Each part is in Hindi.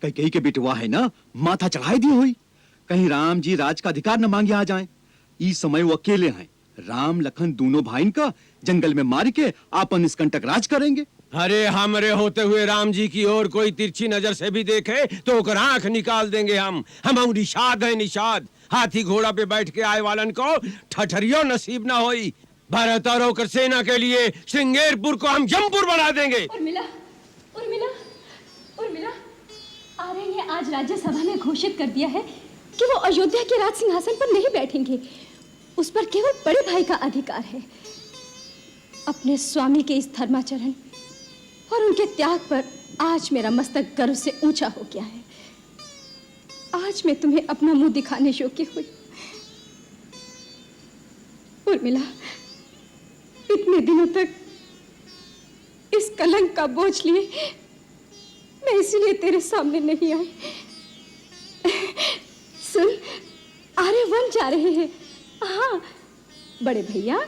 कैकेयी के बिटवा है ना, माथा चढ़ाई दी हुई। कहीं राम जी राज का अधिकार न मांगे आ जाएं। इस समय वो अकेले हैं। राम लखन दोनों भाई का जंगल में मार के आपन निष्कंटक राज करेंगे। अरे हमरे होते हुए राम जी की ओर कोई तिरछी नजर से भी देखे तो ओकर आंख निकाल देंगे हम निषाद है निषाद। हाथी घोड़ा पे बैठ के आए वालन को ठठरियो नसीब ना होई। भारत और होकर सेना के लिए श्रृंगेरपुर को हम जमपुर बना देंगे। उर्मिला, उर्मिला, उर्मिला, आर्य ने आज राज्यसभा में घोषित कर दिया है कि वो अयोध्या के राज सिंहासन पर नहीं बैठेंगे। उस पर केवल बड़े भाई का अधिकार है। अपने स्वामी के इस धर्माचरण और उनके त्याग पर आज मेरा मस्तक गर्व से ऊंचा हो गया है। आज मैं तुम्हें अपना मुंह दिखाने योग्य हुई। उर्मिला, इतने दिनों तक इस कलंक का बोझ लिए मैं इसलिए तेरे सामने नहीं आई। सुन, आर्य वन जा रहे हैं। हाँ, बड़े भैया,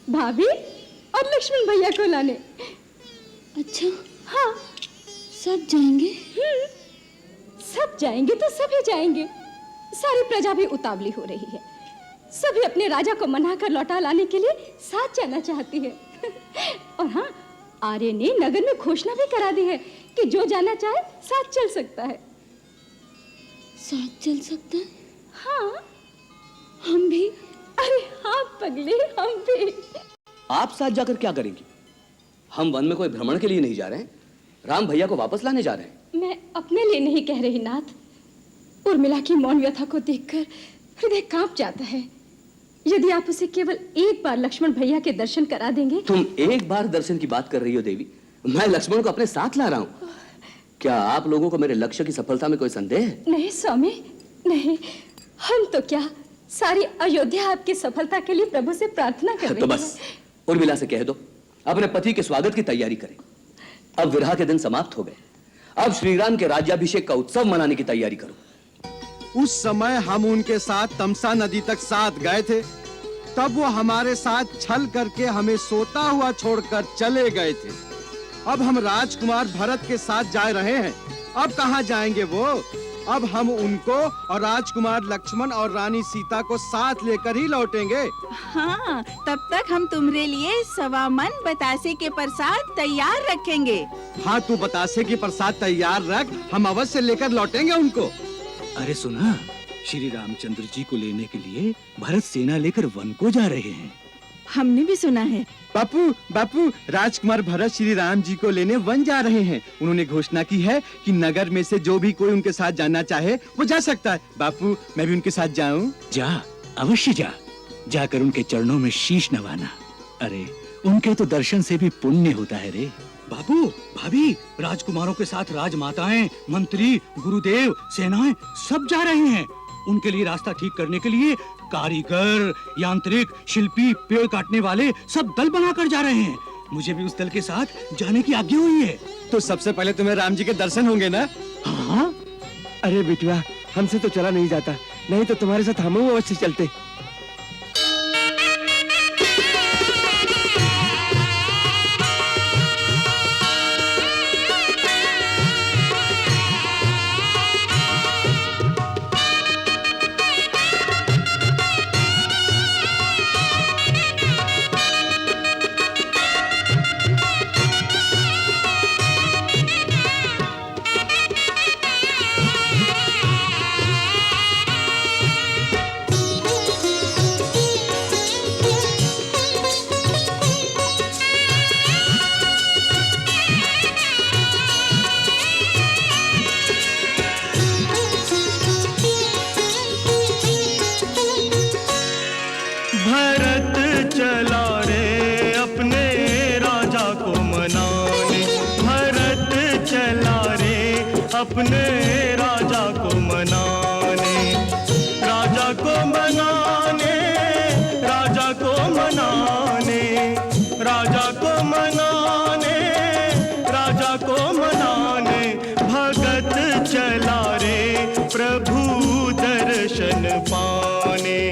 भाभी और लक्ष्मण भैया को लाने। अच्छा, हाँ, सब जाएंगे? सब जाएंगे तो सभी जाएंगे। सारी प्रजा भी उतावली हो रही है। सभी अपने राजा को मनाकर लौटा लाने के लिए साथ जाना चाहती है। और हाँ, आर्य ने नगर में घोषणा भी करा दी है कि जो जाना चाहे साथ चल सकता है। साथ चल सकता है? हाँ, हम भी? अरे हाँ पगले, हम भी। आप साथ जाकर क्या करेंगी? हम वन में कोई भ्रमण के लिए नहीं जा रहे हैं, राम भैया को वापस लाने जा रहे हैं। मैं अपने लिए नहीं कह रही नाथ। उर्मिला की मौन व्यथा को देखकर हृदय कांप जाता है। यदि आप उसे केवल एक बार लक्ष्मण भैया के दर्शन करा देंगे। तुम एक बार दर्शन की बात कर रही हो देवी? मैं लक्ष्मण को अपने साथ ला रहा हूँ। क्या आप लोगों को मेरे लक्ष्य की सफलता में कोई संदेह है? नहीं स्वामी, नहीं। हम तो क्या, सारी अयोध्या आपकी सफलता के लिए प्रभु से प्रार्थना कर रही है। तो बस उर्मिला से कह दो अपने पति के स्वागत की तैयारी करें। अब विरह के दिन समाप्त हो गए। अब श्री राम के राज्याभिषेक का उत्सव मनाने की तैयारी करो। उस समय हम उनके साथ तमसा नदी तक साथ गए थे। तब वो हमारे साथ छल करके हमें सोता हुआ छोड़कर चले गए थे। अब हम राजकुमार भरत के साथ जा रहे हैं। अब कहाँ जाएंगे वो? अब हम उनको और राजकुमार लक्ष्मण और रानी सीता को साथ लेकर ही लौटेंगे। हाँ, तब तक हम तुम्हारे लिए 1.25 मन बतासे के प्रसाद तैयार रखेंगे। हाँ, तू बतासे के प्रसाद तैयार रख, हम अवश्य लेकर लौटेंगे उनको। अरे सुना, श्री रामचंद्र जी को लेने के लिए भरत सेना लेकर वन को जा रहे हैं। हमने भी सुना है। बापू, बापू, राजकुमार भरत श्री राम जी को लेने वन जा रहे हैं। उन्होंने घोषणा की है कि नगर में से जो भी कोई उनके साथ जाना चाहे वो जा सकता है। बापू, मैं भी उनके साथ जाऊं? जा, अवश्य जा। जाकर उनके चरणों में शीश नवाना। अरे उनके तो दर्शन से भी पुण्य होता है रे। बाबू, भाभी, राजकुमारों के साथ राजमाताएं, मंत्री, गुरुदेव, सेनाएं सब जा रहे हैं। उनके लिए रास्ता ठीक करने के लिए कारीगर, यांत्रिक, शिल्पी, पेड़ काटने वाले सब दल बनाकर जा रहे हैं। मुझे भी उस दल के साथ जाने की आज्ञा हुई है। तो सबसे पहले तुम्हें राम जी के दर्शन होंगे ना? हाँ। अरे बिटिया, हमसे तो चला नहीं जाता, नहीं तो तुम्हारे साथ हम अवश्य चलते। अपने राजा को मनाने, राजा को मनाने, राजा को मनाने, राजा को मनाने, राजा को मनाने, भगत चला रे प्रभु दर्शन पाने।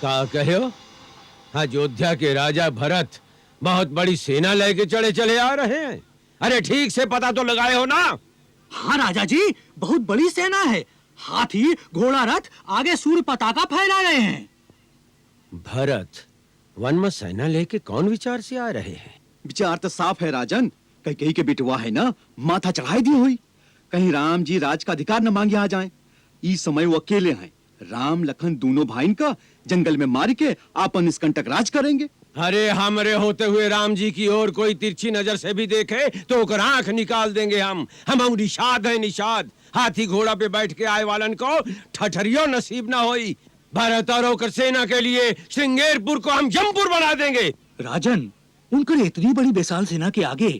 का कहे हो? अयोध्या के राजा भरत बहुत बड़ी सेना लेके चले आ रहे हैं। अरे ठीक से पता तो लगाए हो ना? हाँ राजा जी, बहुत बड़ी सेना है। हाथी, घोड़ा, रथ आगे सूर्य पताका फहरा रहे हैं। भरत वन में सेना लेके कौन विचार से आ रहे हैं? विचार तो साफ है राजन, कहीं के बिटवा है ना, माथा चढ़ाई दी हुई। कहीं राम जी राज का अधिकार न मांगे आ जाएं। इस समय वो अकेले हैं। राम लखन दोनों भाई का जंगल में मार के आपन निष्कंटक राज करेंगे। अरे हमरे होते हुए राम जी की ओर कोई तिरछी नजर से भी देखे तो ओकर आंख निकाल देंगे हम निषाद है निषाद। हाथी घोड़ा पे बैठ के आए वालन को ठठरियो नसीब ना होई। भरत और ओकर सेना के लिए श्रृंगेरपुर को हम जमपुर बना देंगे। राजन, उनकर इतनी बड़ी विशाल सेना के आगे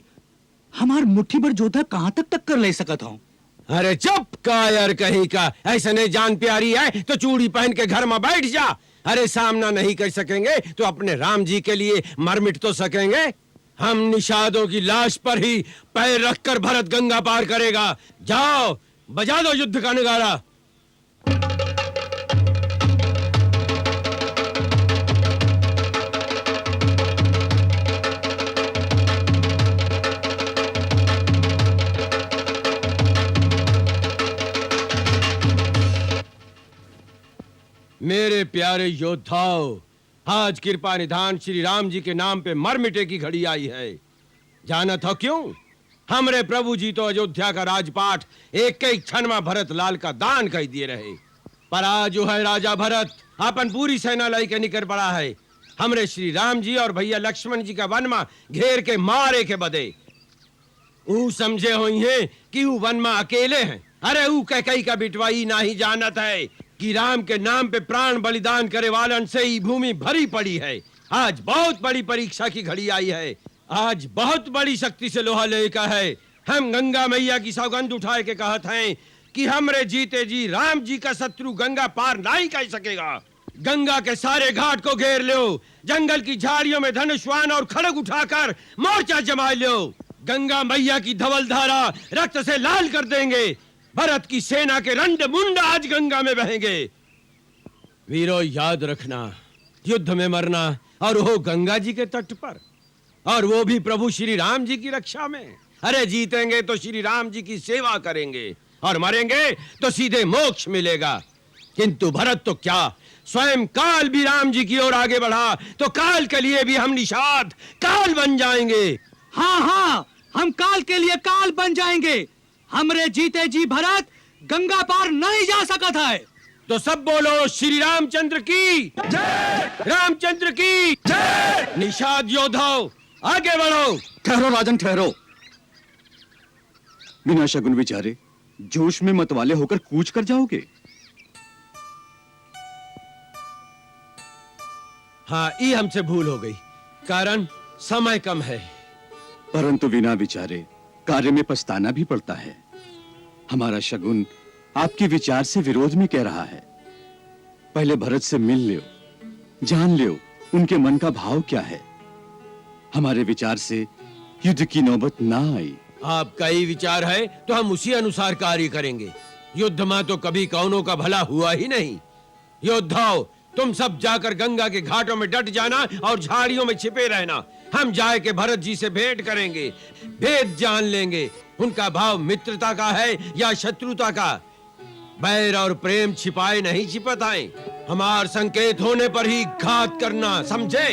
हमार मुट्ठी भर योद्धा कहाँ तक टक्कर ले सकत हूँ? अरे चुप कायर कहीं का, ऐसे नहीं जान प्यारी है तो चूड़ी पहन के घर में बैठ जा। अरे सामना नहीं कर सकेंगे तो अपने राम जी के लिए मर मिट तो सकेंगे। हम निषादों की लाश पर ही पैर रखकर भरत गंगा पार करेगा। जाओ बजा दो युद्ध का नगारा। मेरे प्यारे योद्धाओं, आज कृपा निधान श्री राम जी के नाम पे मर मिटे की घड़ी आई है। जाना था क्यों? हमरे प्रभु जी तो अयोध्या का राजपाट एक क्षण में भरत लाल का दान कर दिए रहे, पर आज जो है राजा भरत अपन पूरी सेना लाई के निकल पड़ा है। हमरे श्री राम जी और भैया लक्ष्मण जी का वन में घेर के मारे के बदे ऊ समझे हुई है कि ऊ वन में अकेले हैं। अरे ऊ कई का बिटवाई ना ही जानत है कि राम के नाम पे प्राण बलिदान करे वालन से ही भूमि भरी पड़ी है। आज बहुत बड़ी परीक्षा की घड़ी आई है। आज बहुत बड़ी शक्ति से लोहा लेकर है। हम गंगा मैया की सौगंध उठाए के कहत हैं कि हमरे जीते जी राम जी का शत्रु गंगा पार नहीं कर सकेगा। गंगा के सारे घाट को घेर लो, जंगल की झाड़ियों में धनुष्वान और खड़ग उठाकर मोर्चा जमा लो। गंगा मैया की धवल धारा रक्त से लाल कर देंगे। भरत की सेना के रंड मुंड आज गंगा में बहेंगे। वीरों याद रखना, युद्ध में मरना और वो गंगा जी के तट पर, और वो भी प्रभु श्री राम जी की रक्षा में। अरे जीतेंगे तो श्री राम जी की सेवा करेंगे और मरेंगे तो सीधे मोक्ष मिलेगा। किंतु भरत तो क्या, स्वयं काल भी राम जी की ओर आगे बढ़ा तो काल के लिए भी हम निषाद काल बन जाएंगे। हाँ हाँ, हम काल के लिए काल बन जाएंगे। हमरे जीते जी भरत गंगा पार नहीं जा सकता है। तो सब बोलो श्री रामचंद्र की जय, रामचंद्र की जय। निषाद योद्धाओं आगे बढ़ो। ठहरो राजन ठहरो। बिना शगुन विचारे जोश में मतवाले होकर कूच कर जाओगे। हाँ, ये हमसे भूल हो गई, कारण समय कम है। परंतु बिना विचारे कार्य में पछताना भी पड़ता है। हमारा शगुन आपके विचार से विरोध में कह रहा है। पहले भरत से मिल लो, जान लो उनके मन का भाव क्या है। हमारे विचार से युद्ध की नौबत ना आई। आपका ही विचार है तो हम उसी अनुसार कार्य करेंगे। युद्ध में तो कभी कौनों का भला हुआ ही नहीं। योद्धाओं, तुम सब जाकर गंगा के घाटों में डट जाना और झाड़ियों में छिपे रहना। हम जाए के भरत जी से भेंट करेंगे, भेद जान लेंगे उनका भाव मित्रता का है या शत्रुता का। बैर और प्रेम छिपाए नहीं छिपताएं। हमार संकेत होने पर ही घात करना, समझे?